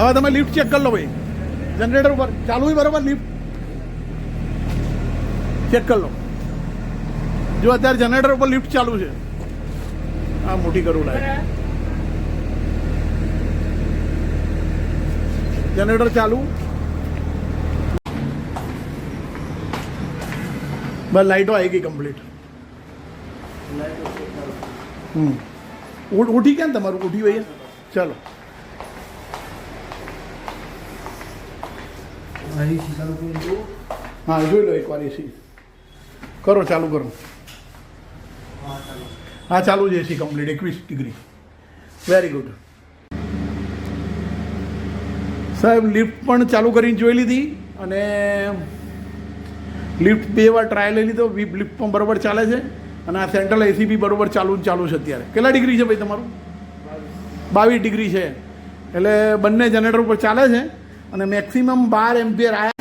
હવે તમે lift check કરી લો ભાઈ, જનરેટર ઉપર ચાલુ હોય બરાબર, લિફ્ટ ચેક કરી લો. જો અત્યારે જનરેટર ઉપર લિફ્ટ ચાલુ છે. હા મોટી કરું લાગે, જનરેટર ચાલુ, બસ લાઇટો આવી ગઈ કમ્પ્લીટ. ઉઠી ક્યાં તમારું ઉઠી ભાઈ? ચાલો હા જોઈ લો એકવાર એસી કરો, ચાલુ કરો. હા ચાલુ છે એસી કમ્પ્લીટ 21 ડિગ્રી. વેરી ગુડ સાહેબ. લિફ્ટ પણ ચાલુ કરીને જોઈ લીધી અને લિફ્ટ 2 વાર ટ્રાય લઈ લીધો. લિફ્ટ પણ બરાબર ચાલે છે અને આ સેન્ટ્રલ એસી બી બરાબર ચાલુ છે અત્યારે. કેટલા ડિગ્રી છે ભાઈ તમારું? 22 ડિગ્રી છે. એટલે બંને જનરેટર ઉપર ચાલે છે અને મેક્સિમમ 12 એમ્પિયર આવ્યા.